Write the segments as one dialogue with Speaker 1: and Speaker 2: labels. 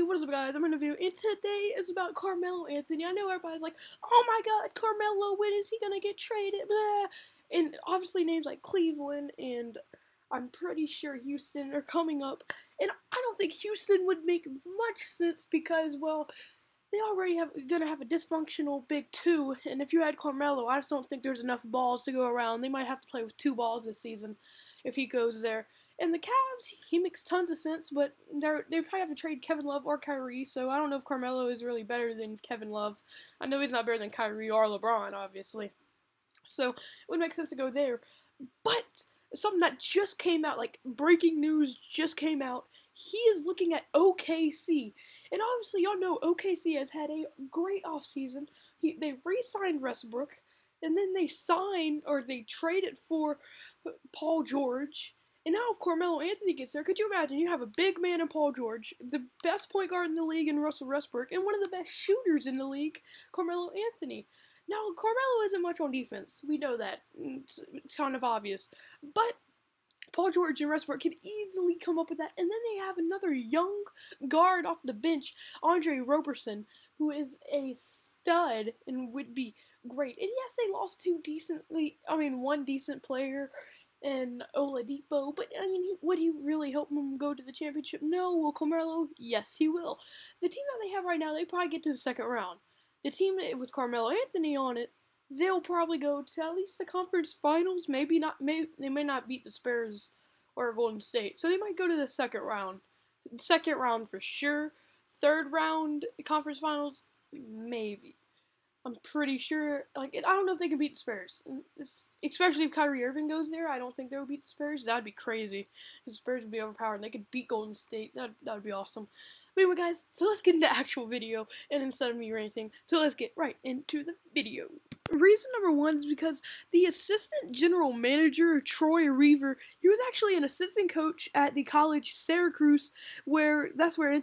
Speaker 1: what is up, guys? I'm in a video, and today is about Carmelo Anthony. I know everybody's like, oh my god, Carmelo, when is he gonna get traded? Blah. And obviously names like Cleveland and I'm pretty sure Houston are coming up. And I don't think Houston would make much sense because, well, they already gonna have a dysfunctional big two, and if you had Carmelo, I just don't think there's enough balls to go around. They might have to play with 2 balls this season if he goes there. And the Cavs, he makes tons of sense, but they probably have to trade Kevin Love or Kyrie, so I don't know if Carmelo is really better than Kevin Love. I know he's not better than Kyrie or LeBron, obviously. So it would make sense to go there. But something that just came out, like breaking news just came out, he is looking at OKC. And obviously, y'all know OKC has had a great offseason. They re-signed Westbrook, and then they traded for Paul George. And now if Carmelo Anthony gets there, could you imagine? You have a big man in Paul George, the best point guard in the league in Russell Westbrook, and one of the best shooters in the league, Carmelo Anthony. Now, Carmelo isn't much on defense. We know that. It's kind of obvious. But Paul George and Westbrook can easily come up with that. And then they have another young guard off the bench, Andre Roberson, who is a stud and would be great. And yes, they lost one decent player and Oladipo, but I mean, would he really help them go to the championship? No. Will Carmelo? Yes, he will. The team that they have right now, they probably get to the second round. The team with Carmelo Anthony on it, they'll probably go to at least the conference finals. Maybe not. They may not beat the Spurs or Golden State, so they might go to the second round. Second round for sure. Third round conference finals, maybe. I'm pretty sure. I don't know if they can beat the Spurs, especially if Kyrie Irving goes there. I don't think they would beat the Spurs. That'd be crazy. The Spurs would be overpowered, and they could beat Golden State. That'd be awesome. But anyway, guys, so let's get into the actual video, and instead of me ranting, so let's get right into the video. Reason number one is because the assistant general manager, Troy Reaver, he was actually an assistant coach at the college Syracuse, that's where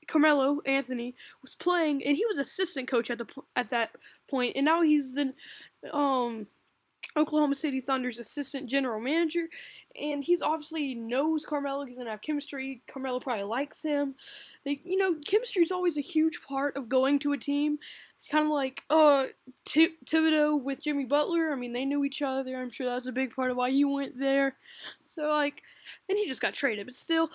Speaker 1: Carmelo Anthony was playing, and he was assistant coach at that point, and now he's the Oklahoma City Thunder's assistant general manager, and he's obviously knows Carmelo. He's gonna have chemistry. Carmelo probably likes him. Chemistry is always a huge part of going to a team. It's kind of like Thibodeau with Jimmy Butler. I mean, they knew each other. I'm sure that's a big part of why he went there. So and he just got traded, but still,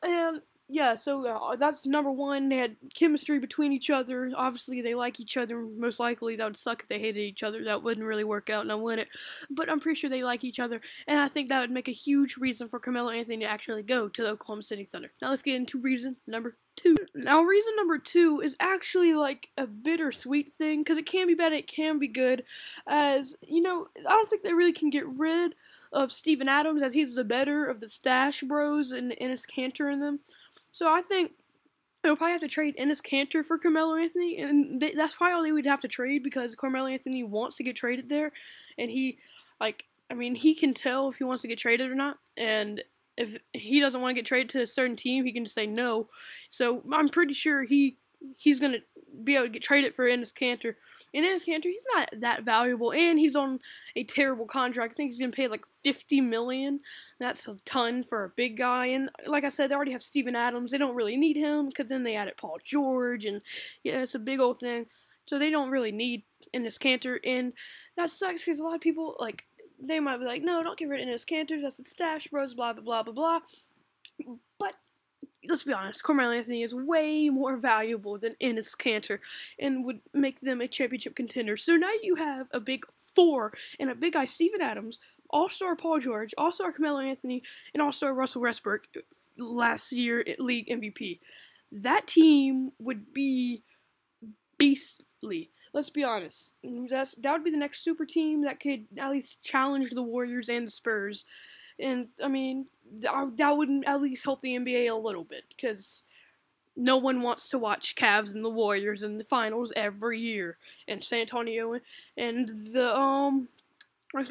Speaker 1: and. Yeah, so that's number one. They had chemistry between each other. Obviously, they like each other. Most likely, that would suck if they hated each other. That wouldn't really work out, and would it? But I'm pretty sure they like each other, and I think that would make a huge reason for Carmelo Anthony to actually go to the Oklahoma City Thunder. Now let's get into reason number two. Now, reason number two is actually like a bittersweet thing, because it can be bad, it can be good. As, I don't think they really can get rid of Steven Adams, as he's the better of the Stash Bros and Enes Kanter in them. So I think they'll probably have to trade Enes Kanter for Carmelo Anthony, and that's probably all they would have to trade, because Carmelo Anthony wants to get traded there, and he can tell if he wants to get traded or not, and if he doesn't want to get traded to a certain team, he can just say no. So I'm pretty sure he's going to be able to get traded for Enes Kanter. And Enes Kanter, he's not that valuable, and he's on a terrible contract. I think he's going to pay like $50 million. That's a ton for a big guy. And like I said, they already have Steven Adams. They don't really need him, because then they added Paul George, and yeah, it's a big old thing. So they don't really need Enes Kanter, and that sucks, because a lot of people, they might be like, no, don't get rid of Enes Kanter. That's the Stash Bros, blah, blah, blah, blah, blah. But let's be honest, Carmelo Anthony is way more valuable than Enes Kanter and would make them a championship contender. So now you have a big four and a big guy, Steven Adams, all-star Paul George, all-star Carmelo Anthony, and all-star Russell Westbrook, last year league MVP. That team would be beastly. Let's be honest. That would be the next super team that could at least challenge the Warriors and the Spurs. And, I mean, that would at least help the NBA a little bit, because no one wants to watch Cavs and the Warriors in the finals every year, and San Antonio and the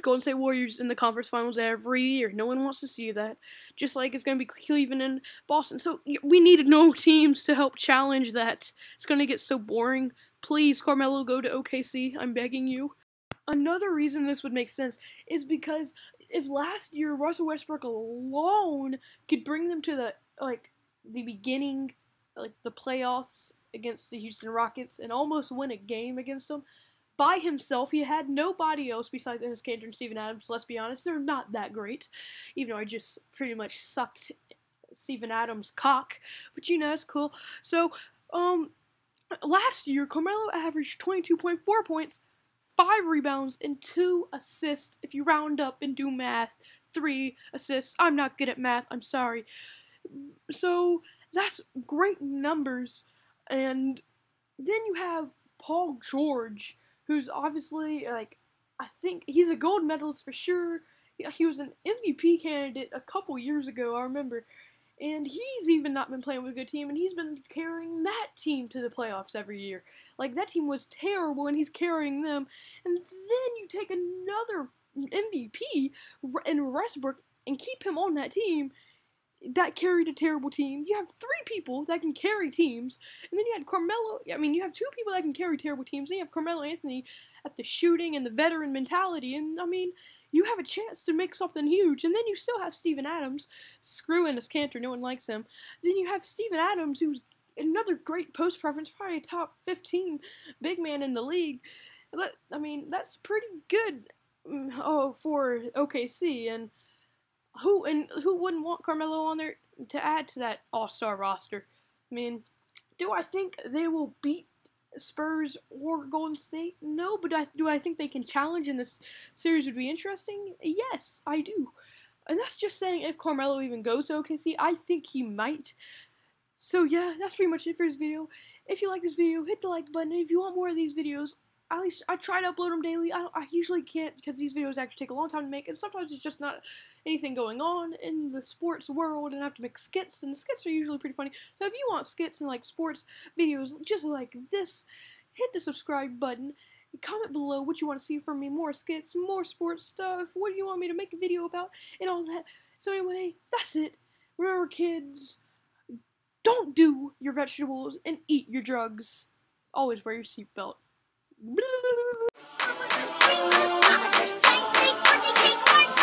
Speaker 1: Golden State Warriors in the conference finals every year. No one wants to see that, just like it's going to be Cleveland and Boston. So we needed no teams to help challenge that. It's going to get so boring. Please, Carmelo, go to OKC. I'm begging you. Another reason this would make sense is because if last year Russell Westbrook alone could bring them to the beginning like the playoffs against the Houston Rockets and almost win a game against them by himself. He had nobody else besides Enes Kanter and Steven Adams. Let's be honest, they're not that great, even though I just pretty much sucked Steven Adams' cock, but you know, it's cool. So, last year, Carmelo averaged 22.4 points, 5 rebounds, and 2 assists. If you round up and do math, 3 assists. I'm not good at math, I'm sorry. So, that's great numbers. And then you have Paul George, who's obviously, like, I think he's a gold medalist for sure. He was an MVP candidate a couple years ago, I remember. And he's even not been playing with a good team, and he's been carrying that team to the playoffs every year. Like, that team was terrible, and he's carrying them. And then you take another MVP in Westbrook and keep him on that team that carried a terrible team. You have 3 people that can carry teams, and then you had Carmelo. I mean, you have 2 people that can carry terrible teams, then you have Carmelo Anthony at the shooting and the veteran mentality, and I mean, you have a chance to make something huge. And then you still have Steven Adams. Screw Enes Kanter, no one likes him. Then you have Steven Adams, who's another great post preference, probably a top 15 big man in the league. I mean, that's pretty good for OKC. And who wouldn't want Carmelo on there to add to that all-star roster? I mean, do I think they will beat Spurs or Golden State? No, but do I think they can challenge in this series would be interesting? Yes, I do. And that's just saying if Carmelo even goes to OKC, I think he might. So yeah, that's pretty much it for this video. If you like this video, hit the like button. And if you want more of these videos, at least I try to upload them daily. I usually can't because these videos actually take a long time to make, and sometimes it's just not anything going on in the sports world, and I have to make skits, and the skits are usually pretty funny. So if you want skits and like sports videos just like this, hit the subscribe button. Comment below what you want to see from me, more skits, more sports stuff, what do you want me to make a video about, and all that. So anyway, that's it. Remember, kids, don't do your vegetables and eat your drugs. Always wear your seatbelt. Blah, blah, blah, blah.